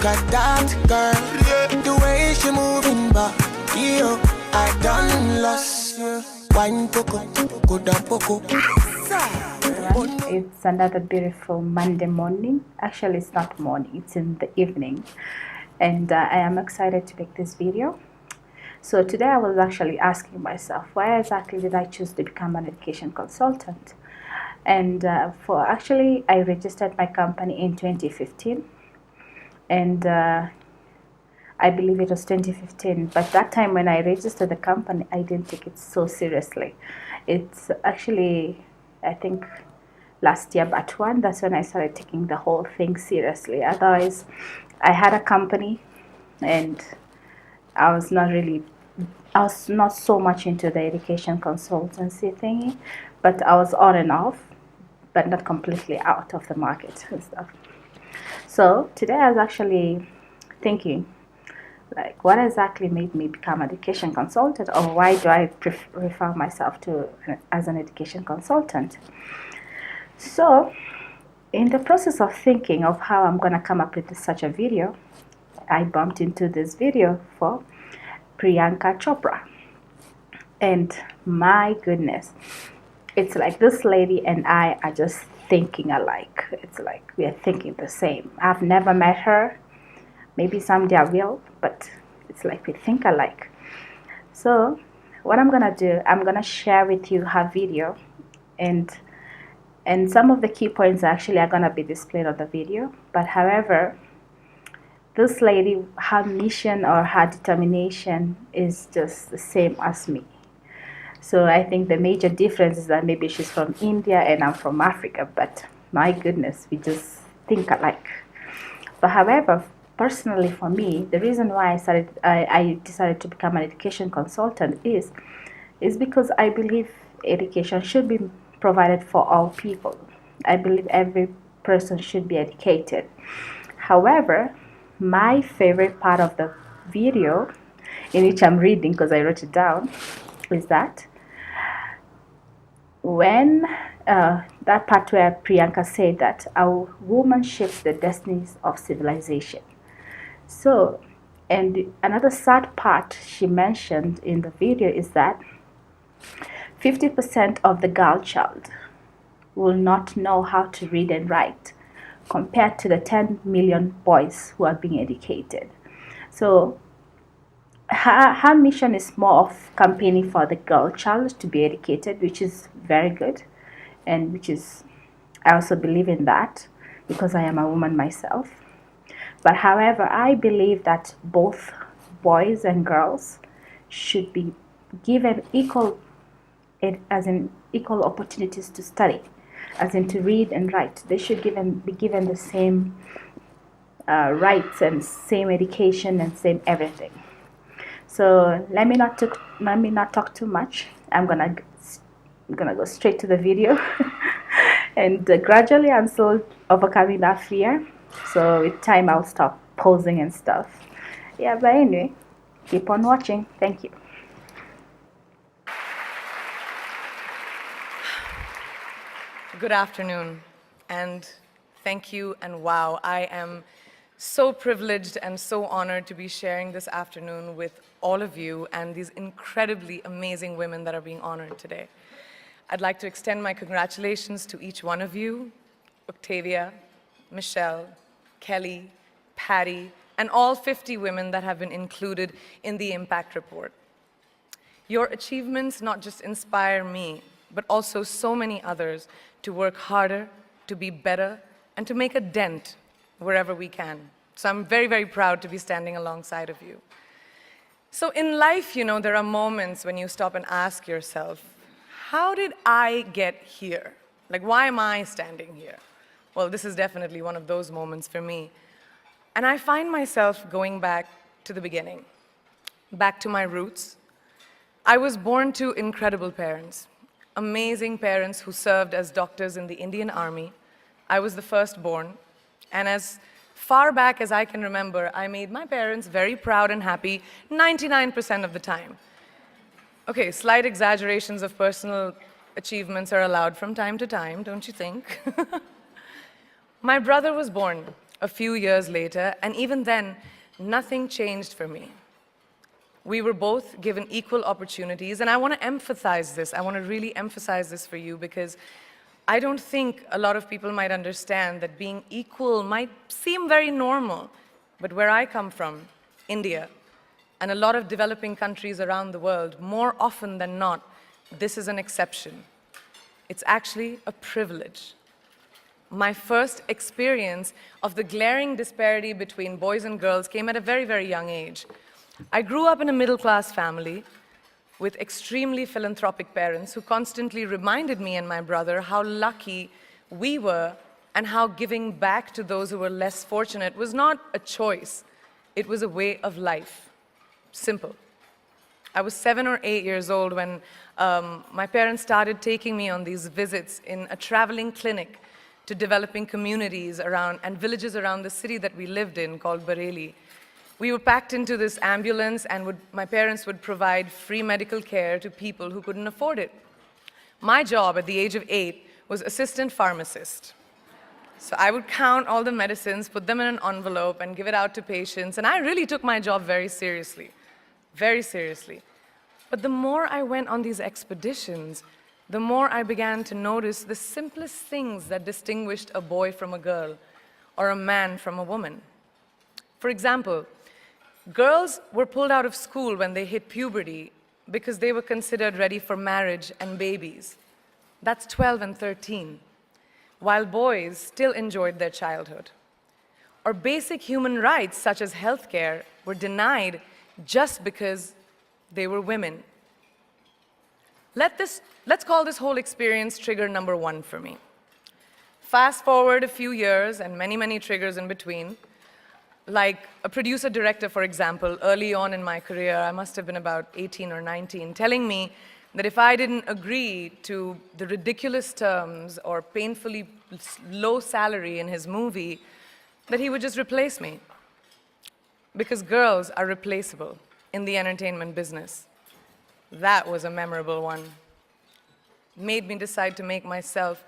at that girl. The way she moving back, yo, I done lost you. Wine poco, go down poco. It's another beautiful Monday morning. Actually, it's not morning, it's in the evening. And I am excited to make this video. So today I was actually asking myself, why exactly did I choose to become an education consultant? And I registered my company in 2015. And I believe it was 2015. But that time when I registered the company, I didn't take it so seriously. It's actually, I think, last year, but that's when I started taking the whole thing seriously. Otherwise, I had a company and I was not so much into the education consultancy thingy, but I was on and off, but not completely out of the market and stuff. So today I was actually thinking, like, what exactly made me become an education consultant, or why do I refer myself to as an education consultant? So in the process of thinking of how I'm going to come up with such a video, I bumped into this video for Priyanka Chopra. And my goodness, it's like this lady and I are just thinking alike. It's like we are thinking the same. I've never met her. Maybe someday I will, but it's like we think alike. So what I'm going to do, I'm going to share with you her video, and some of the key points actually are going to be displayed on the video. But however, this lady, her mission or her determination is just the same as me. So I think the major difference is that maybe she's from India and I'm from Africa, but my goodness, we just think alike. But however, personally for me, the reason why I decided to become an education consultant is because I believe education should be provided for all people. I believe every person should be educated. However, my favorite part of the video, in which I'm reading because I wrote it down, is that when that part where Priyanka said that a woman shapes the destinies of civilization. So, and another sad part she mentioned in the video is that 50% of the girl child will not know how to read and write compared to the 10 million boys who are being educated. So her mission is more of campaigning for the girl child to be educated, which is very good, and which is, I also believe in that because I am a woman myself. But however, I believe that both boys and girls should be given equal opportunities to study, as in to read and write. They should be given the same rights and same education and same everything. So let me not talk too much. I'm gonna go straight to the video, and gradually I'm still overcoming that fear. So with time I'll stop posing and stuff. Yeah, but anyway, keep on watching. Thank you. Good afternoon, and thank you, and wow, I am so privileged and so honored to be sharing this afternoon with all of you and these incredibly amazing women that are being honored today. I'd like to extend my congratulations to each one of you, Octavia, Michelle, Kelly, Patty, and all 50 women that have been included in the Impact Report. Your achievements not just inspire me, but also so many others to work harder, to be better, and to make a dent wherever we can. So I'm very, very proud to be standing alongside of you. So in life, you know, there are moments when you stop and ask yourself, how did I get here? Like, why am I standing here? Well, this is definitely one of those moments for me. And I find myself going back to the beginning, back to my roots. I was born to incredible parents, amazing parents who served as doctors in the Indian Army. I was the firstborn, and as far back as I can remember, I made my parents very proud and happy 99% of the time. Okay, slight exaggerations of personal achievements are allowed from time to time, don't you think? My brother was born a few years later, and even then, nothing changed for me. We were both given equal opportunities, and I want to emphasize this. I want to really emphasize this for you because I don't think a lot of people might understand that being equal might seem very normal, but where I come from, India, and a lot of developing countries around the world, more often than not, this is an exception. It's actually a privilege. My first experience of the glaring disparity between boys and girls came at a very, very young age. I grew up in a middle-class family with extremely philanthropic parents who constantly reminded me and my brother how lucky we were and how giving back to those who were less fortunate was not a choice, it was a way of life. Simple. I was 7 or 8 years old when my parents started taking me on these visits in a traveling clinic to developing communities around and villages around the city that we lived in called Bareilly. We were packed into this ambulance and my parents would provide free medical care to people who couldn't afford it. My job at the age of 8 was assistant pharmacist. So I would count all the medicines, put them in an envelope and give it out to patients, and I really took my job very seriously, very seriously. But the more I went on these expeditions, the more I began to notice the simplest things that distinguished a boy from a girl or a man from a woman. For example, girls were pulled out of school when they hit puberty because they were considered ready for marriage and babies. That's 12 and 13, while boys still enjoyed their childhood. Or basic human rights, such as healthcare, were denied just because they were women. Let's call this whole experience trigger number 1 for me. Fast forward a few years and many, many triggers in between. Like a producer-director, for example, early on in my career, I must have been about 18 or 19, telling me that if I didn't agree to the ridiculous terms or painfully low salary in his movie, that he would just replace me. Because girls are replaceable in the entertainment business. That was a memorable one. Made me decide to make myself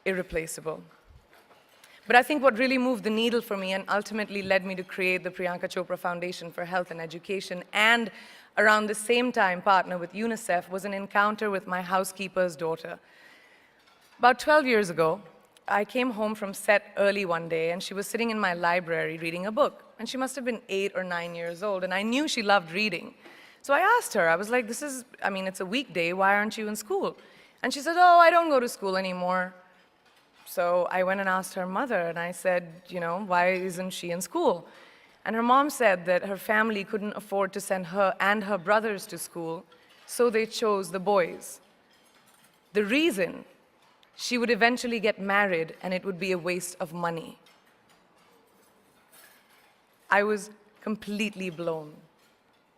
irreplaceable. But I think what really moved the needle for me and ultimately led me to create the Priyanka Chopra Foundation for Health and Education and around the same time partner with UNICEF was an encounter with my housekeeper's daughter. About 12 years ago, I came home from set early one day and she was sitting in my library reading a book. And she must have been 8 or 9 years old and I knew she loved reading. So I asked her, I was like, it's a weekday, why aren't you in school? And she said, oh, I don't go to school anymore. So I went and asked her mother, and I said, why isn't she in school? And her mom said that her family couldn't afford to send her and her brothers to school, so they chose the boys. The reason, she would eventually get married, and it would be a waste of money. I was completely blown,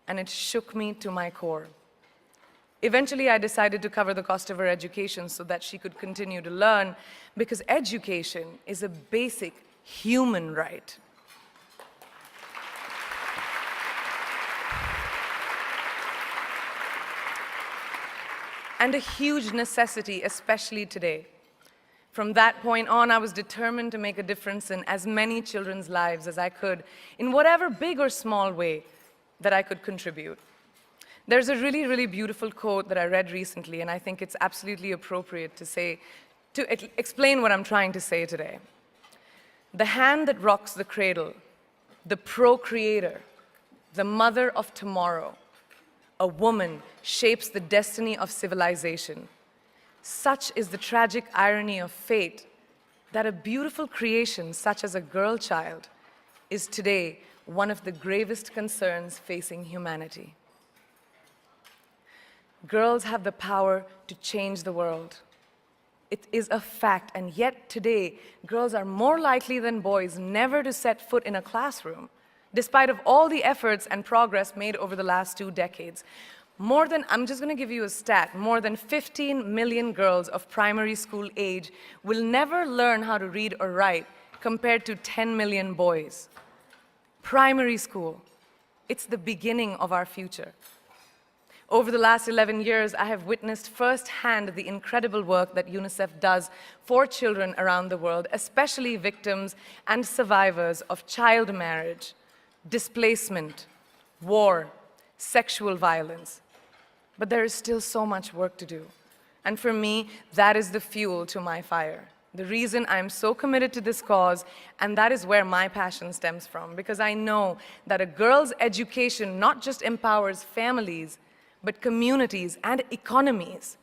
and it shook me to my core. Eventually, I decided to cover the cost of her education so that she could continue to learn, because education is a basic human right. And a huge necessity, especially today. From that point on, I was determined to make a difference in as many children's lives as I could, in whatever big or small way that I could contribute. There's a really, really beautiful quote that I read recently, and I think it's absolutely appropriate to explain what I'm trying to say today. The hand that rocks the cradle, the procreator, the mother of tomorrow, a woman shapes the destiny of civilization. Such is the tragic irony of fate that a beautiful creation such as a girl child is today one of the gravest concerns facing humanity. Girls have the power to change the world. It is a fact, and yet today, girls are more likely than boys never to set foot in a classroom, despite of all the efforts and progress made over the last 2 decades. I'm just going to give you a stat, more than 15 million girls of primary school age will never learn how to read or write, compared to 10 million boys. Primary school, it's the beginning of our future. Over the last 11 years, I have witnessed firsthand the incredible work that UNICEF does for children around the world, especially victims and survivors of child marriage, displacement, war, sexual violence. But there is still so much work to do. And for me, that is the fuel to my fire. The reason I'm so committed to this cause, and that is where my passion stems from, because I know that a girl's education not just empowers families, but communities and economies.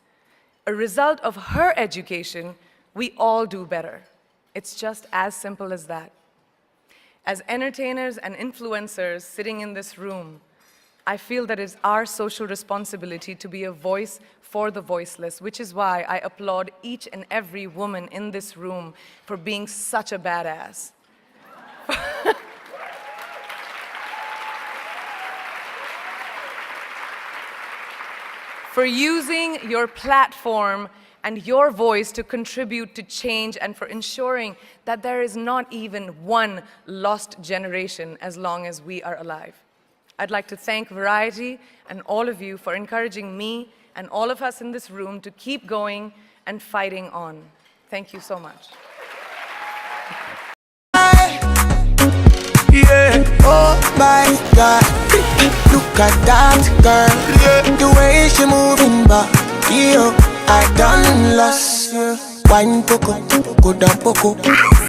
A result of her education, we all do better. It's just as simple as that. As entertainers and influencers sitting in this room, I feel that it's our social responsibility to be a voice for the voiceless, which is why I applaud each and every woman in this room for being such a badass. For using your platform and your voice to contribute to change, and for ensuring that there is not even one lost generation as long as we are alive. I'd like to thank Variety and all of you for encouraging me and all of us in this room to keep going and fighting on. Thank you so much. Yeah, oh my God, look at that girl, the way she moving back, yo, I done lost, wine poco, go down poco.